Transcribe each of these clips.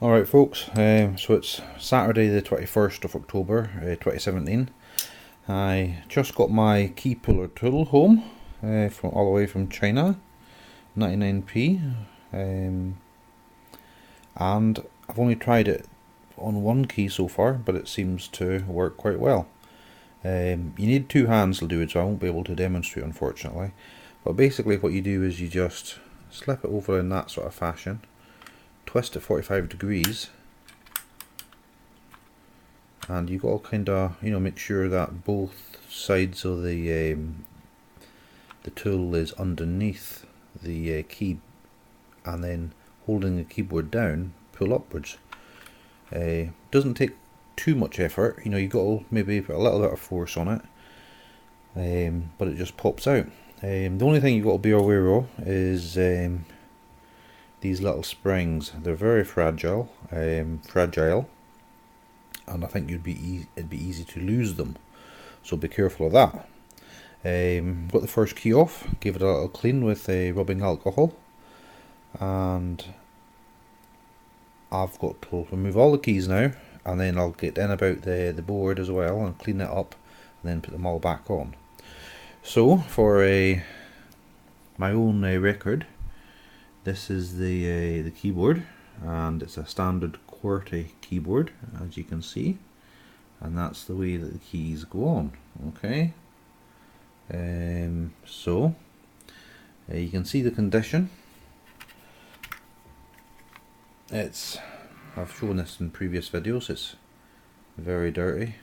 Alright folks, so it's Saturday the 21st of October 2017. I just got my key puller tool home from all the way from China, 99p, and I've only tried it on one key so far, but it seems to work quite well. You need two hands to do it, so I won't be able to demonstrate unfortunately, but basically what you do is you just slip it over in that sort of fashion, twist it 45 degrees, and you got to kind of make sure that both sides of the tool is underneath the key, and then holding the keyboard down, pull upwards. Doesn't take too much effort, you got to maybe put a little bit of force on it, but it just pops out. The only thing you've got to be aware of is these little springs. They're very fragile, and I think it'd be easy to lose them, so be careful of that. Got the first key off, give it a little clean with rubbing alcohol, and I've got to remove all the keys now, and then I'll get in about the board as well and clean it up, and then put them all back on. So for my own record, this is the keyboard, and it's a standard QWERTY keyboard, as you can see, and that's the way that the keys go on. Okay, so you can see the condition. I've shown this in previous videos, it's very dirty,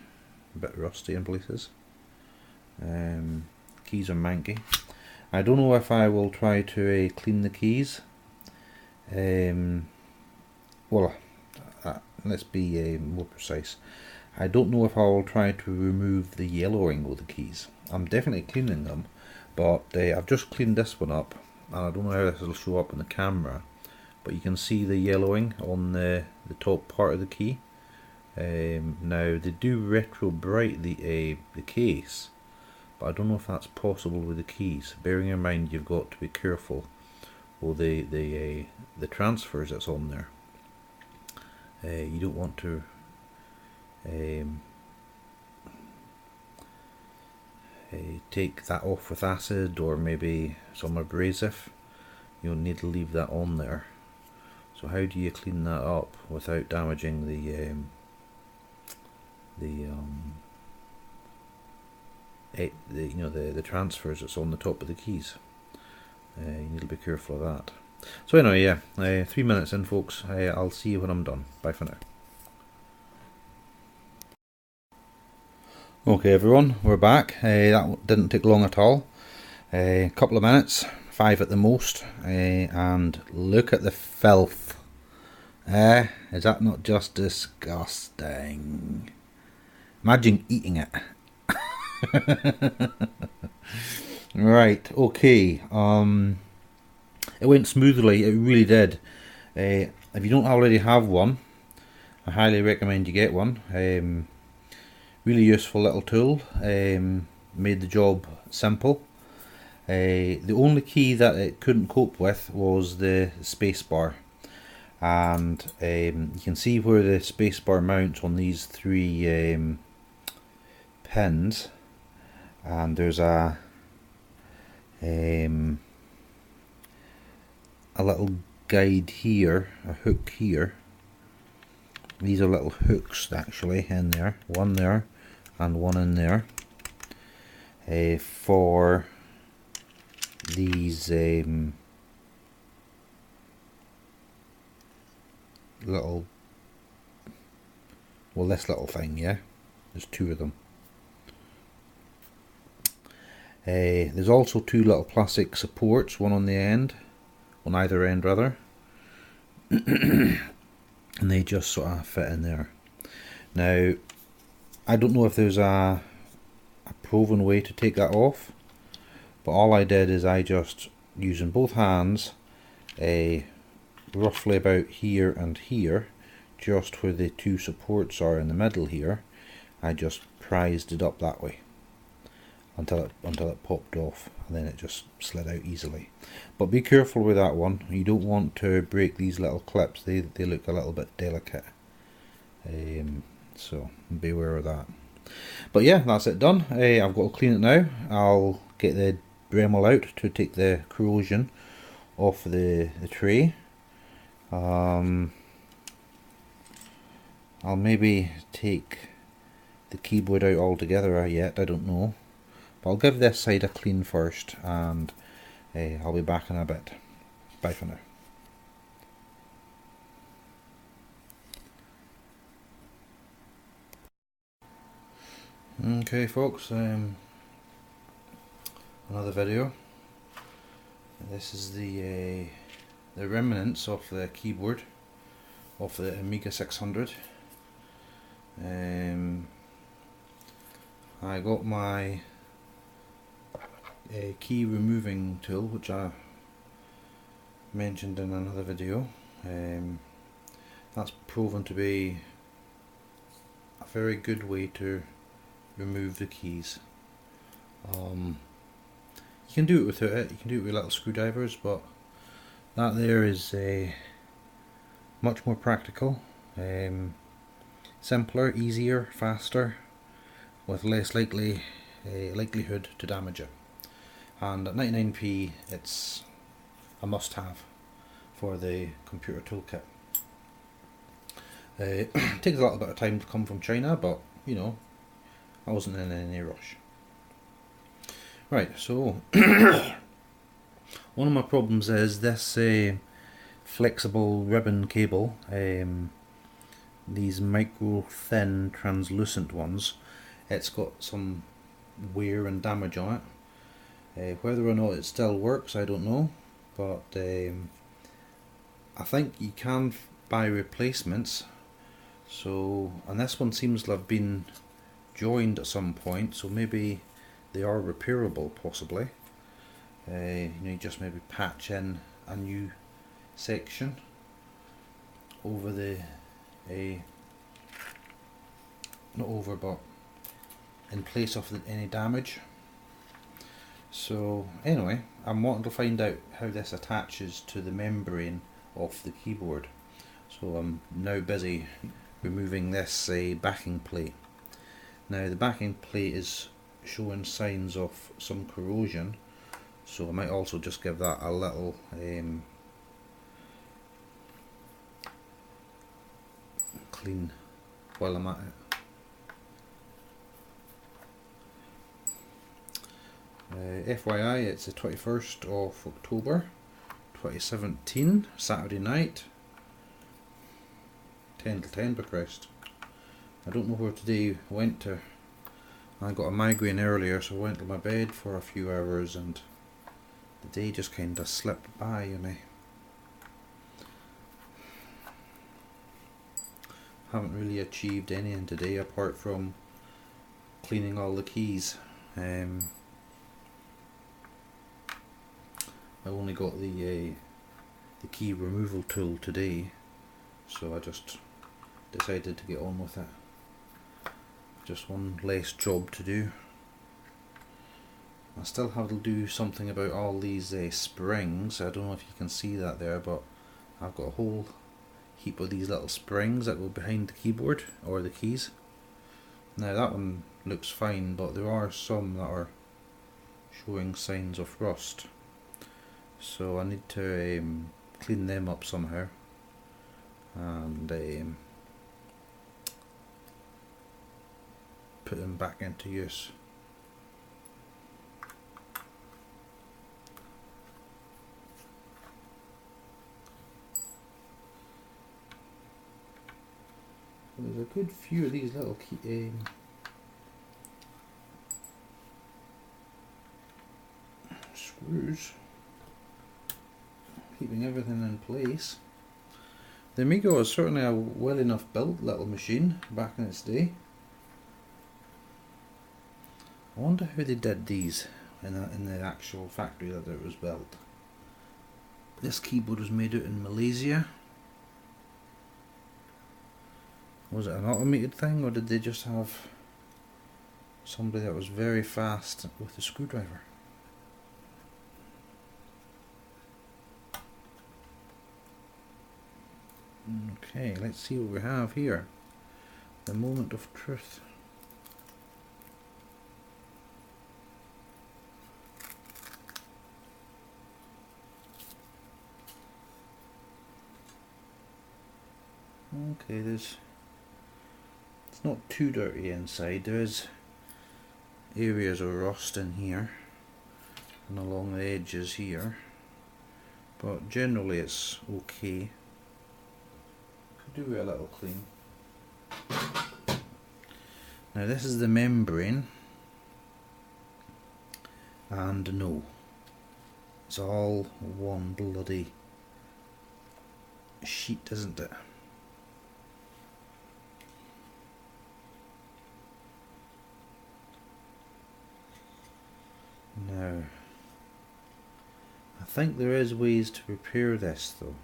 a bit rusty in places. Keys are manky. I don't know if I will try to clean the keys. Let's be more precise. I don't know if I will try to remove the yellowing of the keys. I'm definitely cleaning them, but I've just cleaned this one up, and I don't know how this will show up in the camera, but you can see the yellowing on the top part of the key. Now they do retro bright the case, but I don't know if that's possible with the keys. Bearing in mind you've got to be careful with the transfers that's on there. You don't want to take that off with acid or maybe some abrasive. You'll need to leave that on there. So how do you clean that up without damaging the transfers that's on the top of the keys? You need to be careful of that. So anyway, yeah, 3 minutes in folks, I'll see you when I'm done. Bye for now. Okay everyone, we're back. That didn't take long at all. A couple of minutes, 5 at the most, and look at the filth. Is that not just disgusting? Imagine eating it. Right, okay. It went smoothly, it really did. If you don't already have one, I highly recommend you get one. Really useful little tool, made the job simple. The only key that it couldn't cope with was the space bar, and you can see where the space bar mounts on these 3 pins, and there's a little guide here, a hook here. These are little hooks actually in there, one there and one in there, for these little, this little thing, yeah, there's 2 of them. There's also 2 little plastic supports, one on the end, on either end rather, and they just sort of fit in there. Now I don't know if there's a proven way to take that off, but all I did is I just, using both hands, roughly about here and here, just where the 2 supports are in the middle here, I just prised it up that way, until it popped off, and then it just slid out easily. But be careful with that one. You don't want to break these little clips. They look a little bit delicate. So beware of that. But yeah, that's it done. I've got to clean it now. I'll get the Dremel out to take the corrosion off the tray. I'll maybe take the keyboard out altogether yet, I don't know. But I'll give this side a clean first, and I'll be back in a bit. Bye for now. Okay folks, another video. This is the remnants of the keyboard of the Amiga 600. I got my key removing tool, which I mentioned in another video. That's proven to be a very good way to remove the keys. You can do it without it, you can do it with little screwdrivers, but that there is much more practical, simpler, easier, faster, with less likelihood to damage it. And at 99p it's a must have for the computer toolkit. It takes a little bit of time to come from China, but you know, I wasn't in any rush. Right, so one of my problems is this flexible ribbon cable, these micro thin translucent ones. It's got some wear and damage on it. Whether or not it still works, I don't know, but I think you can buy replacements. So, and this one seems to have been joined at some point, so maybe they are repairable, possibly. You know, you just maybe patch in a new section over the not over, but in place of any damage. So anyway, I'm wanting to find out how this attaches to the membrane of the keyboard. So I'm now busy removing this backing plate. Now the backing plate is showing signs of some corrosion, so I might also just give that a little clean while I'm at it. FYI, it's the 21st of October 2017, Saturday night, 10 to 10 by Christ. I don't know where today went to. I got a migraine earlier, so I went to my bed for a few hours and the day just kind of slipped by me. Haven't really achieved anything today apart from cleaning all the keys. I only got the key removal tool today, so I just decided to get on with it. Just one less job to do. I still have to do something about all these springs. I don't know if you can see that there, but I've got a whole heap of these little springs that go behind the keyboard or the keys. Now that one looks fine, but there are some that are showing signs of rust. So I need to clean them up somehow and put them back into use. There's a good few of these little screws keeping everything in place. The Amiga was certainly a well enough built little machine back in its day. I wonder how they did these in the actual factory that it was built. This keyboard was made out in Malaysia. Was it an automated thing, or did they just have somebody that was very fast with the screwdriver. Okay, let's see what we have here. The moment of truth. Okay, it's not too dirty inside. There is areas of rust in here and along the edges here, but generally it's okay. Could do with a little clean. Now this is the membrane, and no, it's all one bloody sheet, isn't it? Now, I think there is ways to repair this though,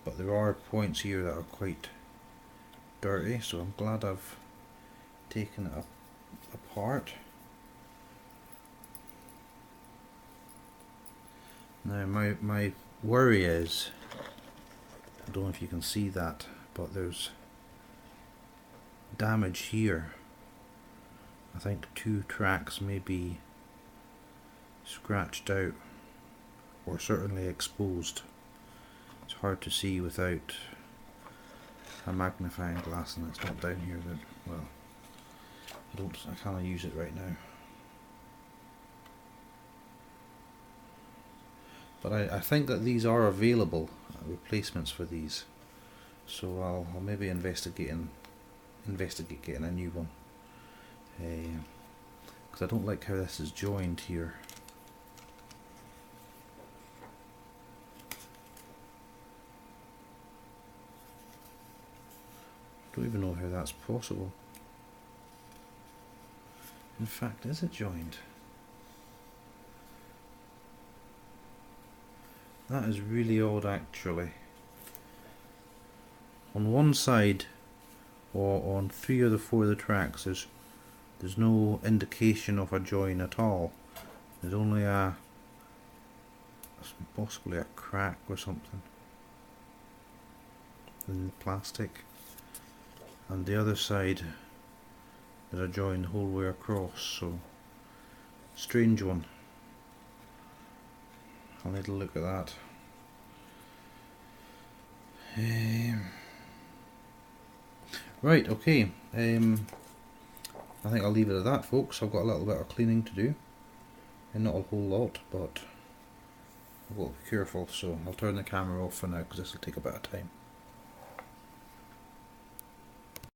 but there are points here that are quite dirty, so I'm glad I've taken it apart. Now my worry is, I don't know if you can see that, but there's damage here. I think 2 tracks may be scratched out, or certainly exposed. It's hard to see without a magnifying glass, and it's not down here. That, well, I can't use it right now. But I think that these are available, replacements for these. So I'll maybe investigate getting a new one. Because I don't like how this is joined here. Don't even know how that's possible. In fact, is it joined? That is really odd actually. On one side, or on 3 of the 4 of the tracks, there's no indication of a join at all. There's only possibly a crack or something in the plastic. And the other side, there's a join the whole way across, so strange one. I'll need a look at that. Right, okay. I think I'll leave it at that, folks. I've got a little bit of cleaning to do, and not a whole lot, but I've got to be careful, so I'll turn the camera off for now because this will take a bit of time.